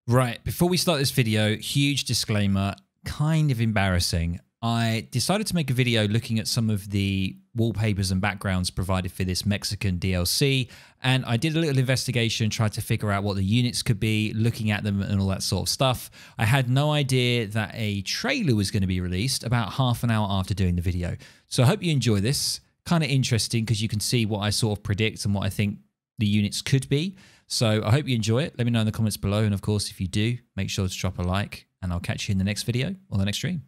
Right, before we start this video, huge disclaimer, kind of embarrassing. I decided to make a video looking at some of the wallpapers and backgrounds provided for this Mexican DLC, and I did a little investigation, tried to figure out what the units could be, looking at them and all that sort of stuff. I had no idea that a trailer was going to be released about half an hour after doing the video. So I hope you enjoy this. Kind of interesting because you can see what I sort of predict and what I think the units could be. So I hope you enjoy it. Let me know in the comments below. And of course, if you do, make sure to drop a like and I'll catch you in the next video or the next stream.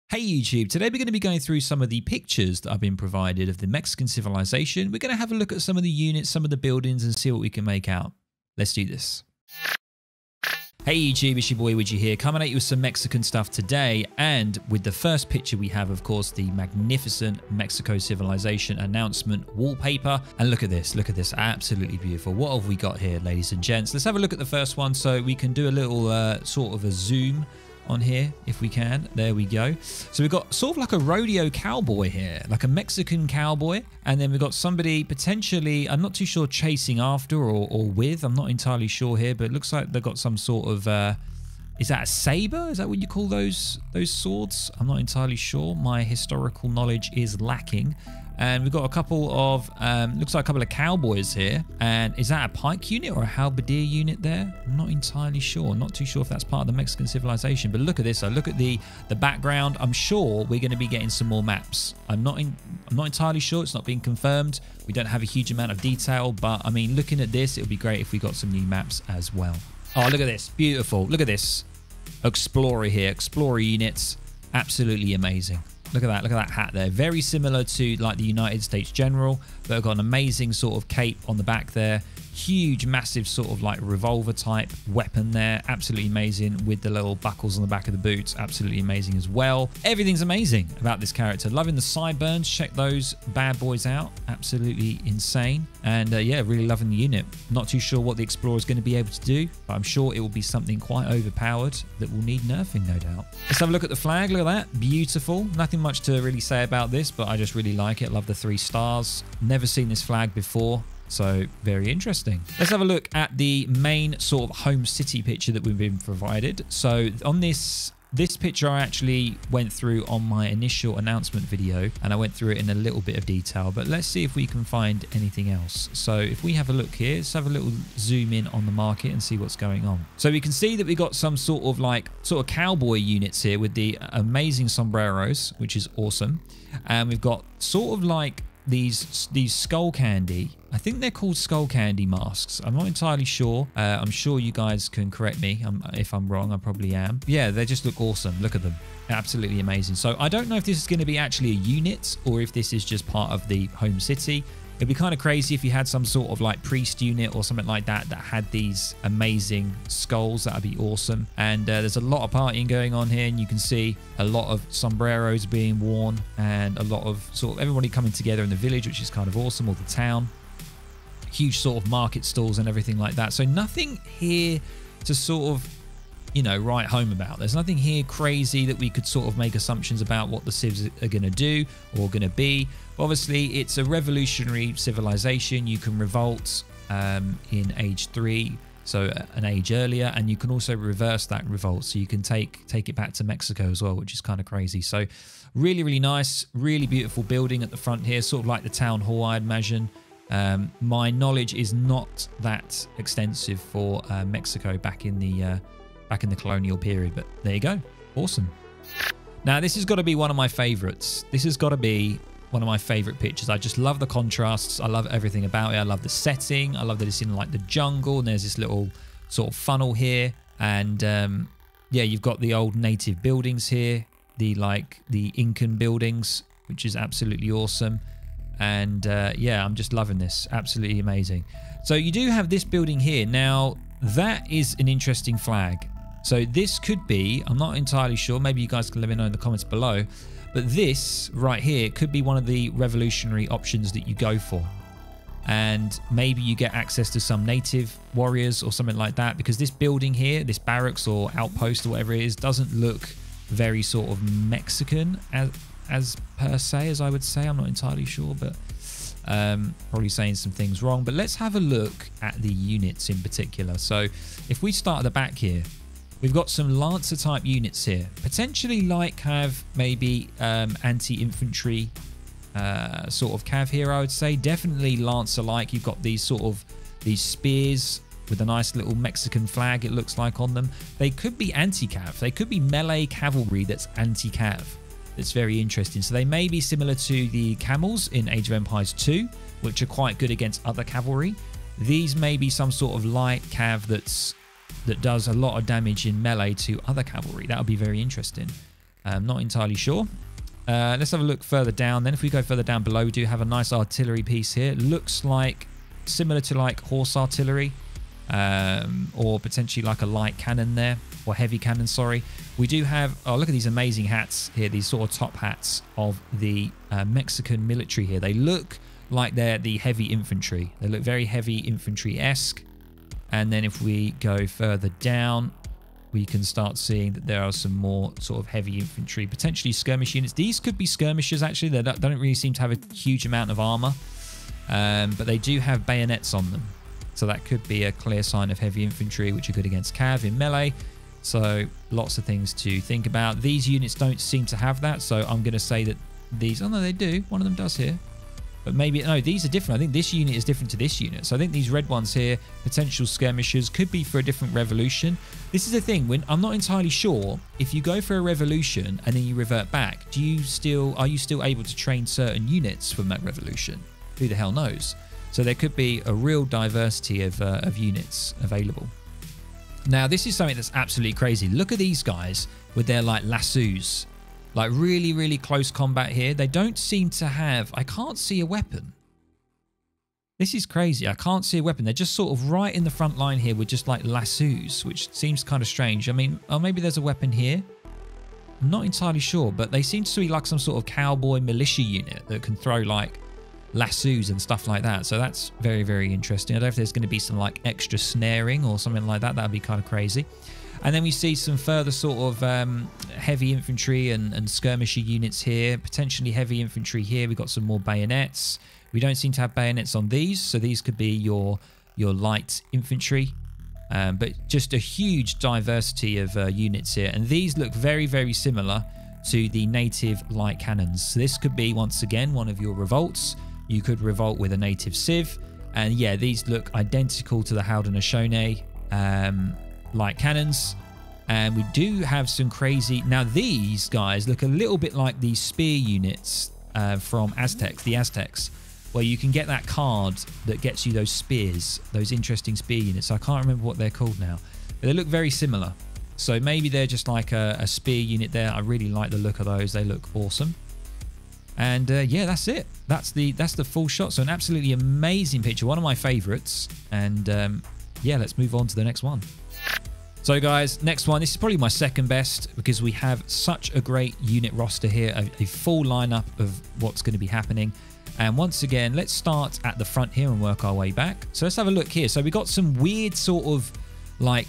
Hey YouTube, today we're going to be going through some of the pictures that I've been provided of the Mexican civilization. We're going to have a look at some of the units, some of the buildings and see what we can make out. Let's do this. Hey YouTube, it's your boy Widgie here, coming at you with some Mexican stuff today, and with the first picture we have, of course, the magnificent Mexico civilization announcement wallpaper. And look at this, absolutely beautiful. What have we got here, ladies and gents? Let's have a look at the first one so we can do a little sort of a zoom on here if we can. There we go. So we've got sort of like a rodeo cowboy here, like a Mexican cowboy, and then we've got somebody potentially, I'm not too sure, chasing after or with, I'm not entirely sure here, but it looks like they've got some sort of is that a saber? Is that what you call those swords? I'm not entirely sure. My historical knowledge is lacking. And we've got a couple of, looks like a couple of cowboys here. And is that a pike unit or a halberdier unit there? I'm not entirely sure. Not too sure if that's part of the Mexican civilization. But look at this. So look at the background. I'm sure we're going to be getting some more maps. I'm not entirely sure. It's not being confirmed. We don't have a huge amount of detail. But I mean, looking at this, it would be great if we got some new maps as well. Oh, look at this. Beautiful. Look at this. Explorer here. Explorer units. Absolutely amazing. Look at that hat there. Very similar to like the United States General, but I've got an amazing sort of cape on the back there. Huge, massive sort of like revolver type weapon there. Absolutely amazing with the little buckles on the back of the boots. Absolutely amazing as well. Everything's amazing about this character. Loving the sideburns. Check those bad boys out. Absolutely insane. And yeah, really loving the unit. Not too sure what the Explorer is going to be able to do, but I'm sure it will be something quite overpowered that will need nerfing, no doubt. Let's have a look at the flag. Look at that. Beautiful. Nothing much to really say about this, but I just really like it. Love the 3 stars. Never seen this flag before. So very interesting. Let's have a look at the main sort of home city picture that we've been provided. So on this picture I actually went through on my initial announcement video, and I went through it in a little bit of detail, but let's see if we can find anything else. So if we have a look here, let's have a little zoom in on the market and see what's going on. So we can see that we got some sort of cowboy units here with the amazing sombreros, which is awesome. And we've got sort of like these skull candy, I think they're called skull candy masks. I'm not entirely sure. I'm sure you guys can correct me if I'm wrong. I probably am. Yeah, they just look awesome. Look at them. Absolutely amazing. So I don't know if this is going to be actually a unit or if this is just part of the home city. It'd be kind of crazy if you had some sort of like priest unit or something like that had these amazing skulls. That'd be awesome. And there's a lot of partying going on here, and you can see a lot of sombreros being worn and a lot of sort of everybody coming together in the village, which is kind of awesome, or the town. Huge sort of market stalls and everything like that. So nothing here to sort of, you know, write home about. There's nothing here crazy that we could sort of make assumptions about what the civs are going to do or going to be. But obviously, it's a revolutionary civilization. You can revolt in age 3, so an age earlier, and you can also reverse that revolt. So you can take it back to Mexico as well, which is kind of crazy. So really, really nice, really beautiful building at the front here, sort of like the town hall, I'd imagine. My knowledge is not that extensive for Mexico back in the colonial period, but there you go. Awesome. Now this has got to be one of my favorites. This has got to be one of my favorite pictures. I just love the contrasts. I love everything about it. I love the setting. I love that it's in like the jungle, and there's this little sort of funnel here, and yeah, you've got the old native buildings here, the Incan buildings, which is absolutely awesome. And yeah, I'm just loving this. Absolutely amazing. So you do have this building here. Now that is an interesting flag. So this could be, I'm not entirely sure, maybe you guys can let me know in the comments below, but this right here could be one of the revolutionary options that you go for. And maybe you get access to some native warriors or something like that, because this building here, this barracks or outpost or whatever it is, doesn't look very sort of Mexican as per se, as I would say. I'm not entirely sure, but probably saying some things wrong. But let's have a look at the units in particular. So if we start at the back here, We've got some Lancer type units here. Potentially light cav, maybe anti-infantry sort of cav here, I would say. Definitely Lancer-like. You've got these sort of these spears with a nice little Mexican flag, it looks like, on them. They could be anti-cav. They could be melee cavalry that's anti-cav. That's very interesting. So they may be similar to the camels in Age of Empires 2, which are quite good against other cavalry. These may be some sort of light cav that does a lot of damage in melee to other cavalry. That would be very interesting. Not entirely sure. Let's have a look further down. Then if we go further down below, we do have a nice artillery piece here. Looks like similar to like horse artillery, or potentially like a light cannon there, or heavy cannon, sorry. We do have, oh, look at these amazing hats here, these sort of top hats of the Mexican military here. They look like they're the heavy infantry. They look very heavy infantry-esque. And then if we go further down, we can start seeing that there are some more sort of heavy infantry, potentially skirmish units. These could be skirmishers, actually. They don't really seem to have a huge amount of armor, but they do have bayonets on them. So that could be a clear sign of heavy infantry, which are good against cav in melee. So lots of things to think about. These units don't seem to have that, so I'm going to say that these... Oh, no, they do. One of them does here. But maybe... No, these are different. I think this unit is different to this unit. So I think these red ones here, potential skirmishers, could be for a different revolution. This is the thing. When I'm not entirely sure if you go for a revolution and then you revert back, are you still able to train certain units from that revolution? Who the hell knows? So there could be a real diversity of units available. Now, this is something that's absolutely crazy. Look at these guys with their like lassos. Like really, really close combat here. They don't seem to have... I can't see a weapon. This is crazy. I can't see a weapon. They're just sort of right in the front line here with just like lassos, which seems kind of strange. I mean, oh, maybe there's a weapon here. I'm not entirely sure, but they seem to be like some sort of cowboy militia unit that can throw like lassos and stuff like that. So that's very, very interesting. I don't know if there's going to be some like extra snaring or something like that. That'd be kind of crazy. And then we see some further sort of heavy infantry and skirmisher units here. Potentially heavy infantry here. We've got some more bayonets. We don't seem to have bayonets on these, so these could be your light infantry. But just a huge diversity of units here. And these look very, very similar to the native light cannons. So this could be, once again, one of your revolts. You could revolt with a native civ. And yeah, these look identical to the Haudenosaunee light cannons. And we do have some crazy... Now, these guys look a little bit like the spear units from Aztecs, the Aztecs, where you can get that card that gets you those spears, those interesting spear units. I can't remember what they're called now, but they look very similar. So maybe they're just like a spear unit there. I really like the look of those. They look awesome. And yeah, that's it. That's the full shot. So an absolutely amazing picture. One of my favorites. And yeah, let's move on to the next one. So guys, next one. This is probably my second best because we have such a great unit roster here. A full lineup of what's going to be happening. And once again, let's start at the front here and work our way back. So let's have a look here. So we got some weird sort of like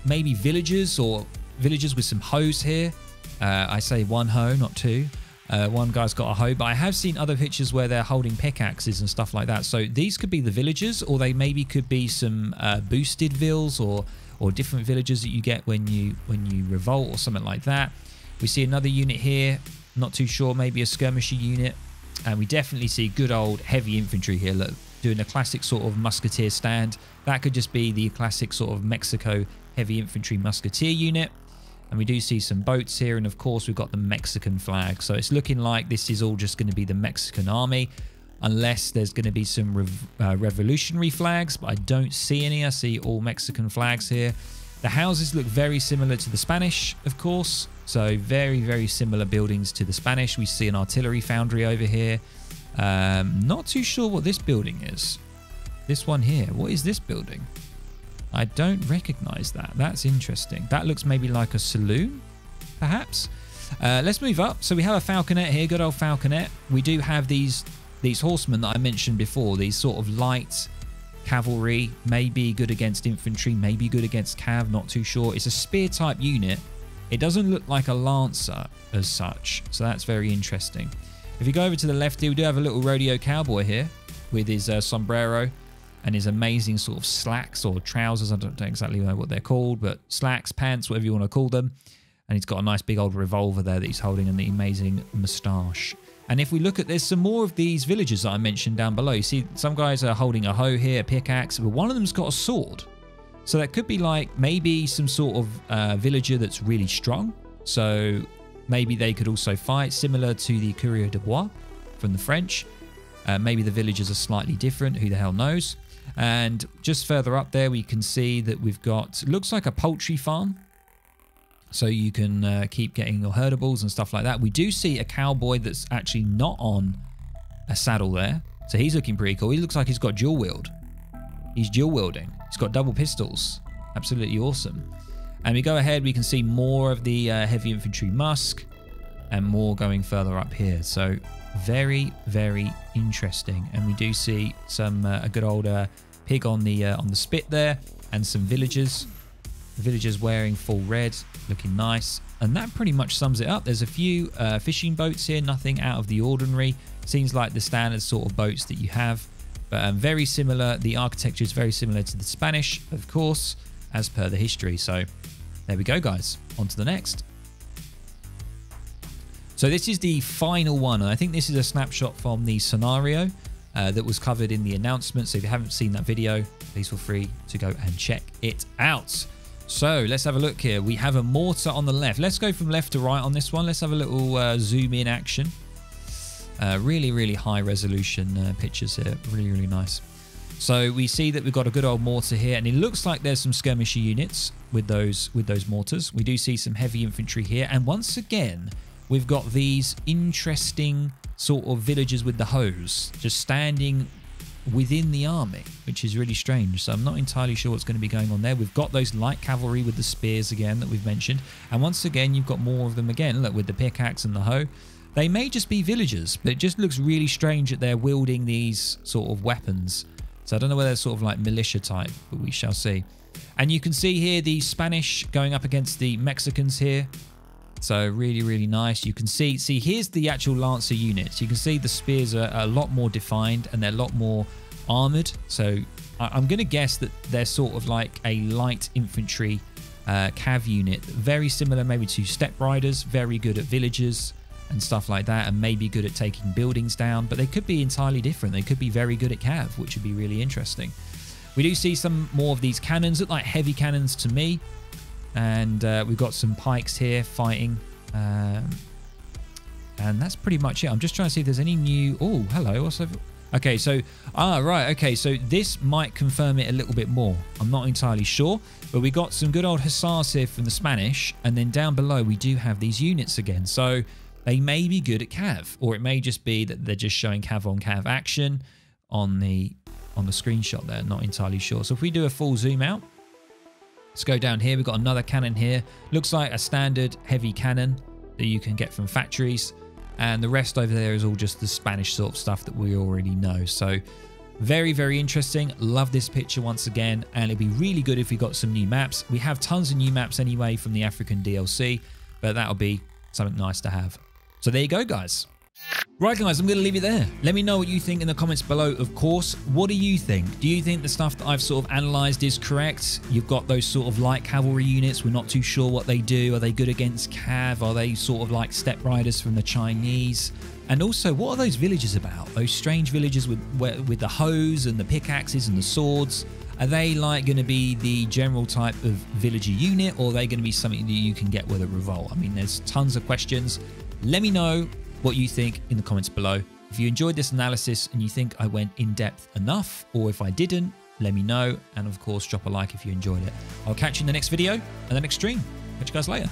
maybe villagers or villagers with some hoes here. I say one hoe, not two. One guy's got a hoe, but I have seen other pictures where they're holding pickaxes and stuff like that. So these could be the villagers, or they maybe could be some boosted vills or different villagers that you get when you revolt or something like that. We see another unit here, not too sure, maybe a skirmisher unit. And we definitely see good old heavy infantry here, look, doing a classic sort of musketeer stand. That could just be the classic sort of Mexico heavy infantry musketeer unit. And we do see some boats here, and of course we've got the Mexican flag. So it's looking like this is all just going to be the Mexican army, unless there's going to be some revolutionary flags, but I don't see any. I see all Mexican flags here. The houses look very similar to the Spanish, of course. So very, very similar buildings to the Spanish. We see an artillery foundry over here. Not too sure what this building is. This one here. What is this building? I don't recognize that. That's interesting. That looks maybe like a saloon, perhaps. Let's move up. So we have a falconet here, good old falconet. We do have these horsemen that I mentioned before, these sort of light cavalry, maybe good against infantry, maybe good against cav, not too sure. It's a spear type unit. It doesn't look like a lancer as such, so that's very interesting. If you go over to the left here, we do have a little rodeo cowboy here with his sombrero. and his amazing sort of slacks or trousers. I don't exactly know what they're called, but slacks, pants, whatever you want to call them. And he's got a nice big old revolver there that he's holding and the amazing moustache. And if we look at, there's some more of these villagers that I mentioned down below. You see some guys are holding a hoe here, a pickaxe, but one of them's got a sword. So that could be like maybe some sort of villager that's really strong. So maybe they could also fight, similar to the coureur de bois from the French. Maybe the villagers are slightly different, who the hell knows. And just further up there, we can see that we've got, looks like a poultry farm. So you can keep getting your herdables and stuff like that. We do see a cowboy that's actually not on a saddle there. So he's looking pretty cool. He looks like he's got dual wield. He's dual wielding. He's got double pistols. Absolutely awesome. And we go ahead, we can see more of the heavy infantry musk and more going further up here. So very, very interesting. And we do see some a good old pig on the spit there, and some villagers. Villagers wearing full red, looking nice. And that pretty much sums it up. There's a few fishing boats here, nothing out of the ordinary. Seems like the standard sort of boats that you have. But very similar, the architecture is very similar to the Spanish, of course, as per the history. So there we go, guys. On to the next. So this is the final one, and I think this is a snapshot from the scenario that was covered in the announcement. So if you haven't seen that video, please feel free to go and check it out. So let's have a look here. We have a mortar on the left. Let's go from left to right on this one. Let's have a little zoom in action. Really, really high resolution pictures here. Really, really nice. So we see that we've got a good old mortar here, and it looks like there's some skirmisher units with those mortars. We do see some heavy infantry here, and once again, we've got these interesting sort of villagers with the hoes just standing within the army, which is really strange. So I'm not entirely sure what's going to be going on there. We've got those light cavalry with the spears again that we've mentioned, and once again you've got more of them again, look, with the pickaxe and the hoe. They may just be villagers, but it just looks really strange that they're wielding these sort of weapons. So I don't know whether they're sort of like militia type, but we shall see. And you can see here the Spanish going up against the Mexicans here. So really, really nice. You can see here's the actual Lancer units. You can see the spears are a lot more defined and they're a lot more armored. So I'm going to guess that they're sort of like a light infantry cav unit. Very similar maybe to step riders, very good at villagers and stuff like that, and maybe good at taking buildings down. But they could be entirely different. They could be very good at cav, which would be really interesting. We do see some more of these cannons, look like heavy cannons to me. And we've got some pikes here fighting. And that's pretty much it. I'm just trying to see if there's any new... Oh, hello. What's over... Okay, so... Ah, right. Okay, so this might confirm it a little bit more. I'm not entirely sure. But we got some good old hussars here from the Spanish. And then down below, we do have these units again. So they may be good at cav. Or it may just be that they're just showing cav on cav action on the screenshot there. Not entirely sure. So if we do a full zoom out... Let's go down here. We've got another cannon here. Looks like a standard heavy cannon that you can get from factories. And the rest over there is all just the Spanish sort of stuff that we already know. So very, very interesting. Love this picture once again. And it'd be really good if we got some new maps. We have tons of new maps anyway from the African DLC. But that'll be something nice to have. So there you go, guys. Right, guys, I'm going to leave it there. Let me know what you think in the comments below, of course. What do you think? Do you think the stuff that I've sort of analysed is correct? You've got those sort of light cavalry units. We're not too sure what they do. Are they good against cav? Are they sort of like step riders from the Chinese? And also, what are those villagers about? Those strange villagers with the hoes and the pickaxes and the swords? Are they like going to be the general type of villager unit, or are they going to be something that you can get with a revolt? I mean, there's tons of questions. Let me know what you think in the comments below. If you enjoyed this analysis and you think I went in depth enough, or if I didn't, let me know. And of course, drop a like if you enjoyed it. I'll catch you in the next video and the next stream. Catch you guys later.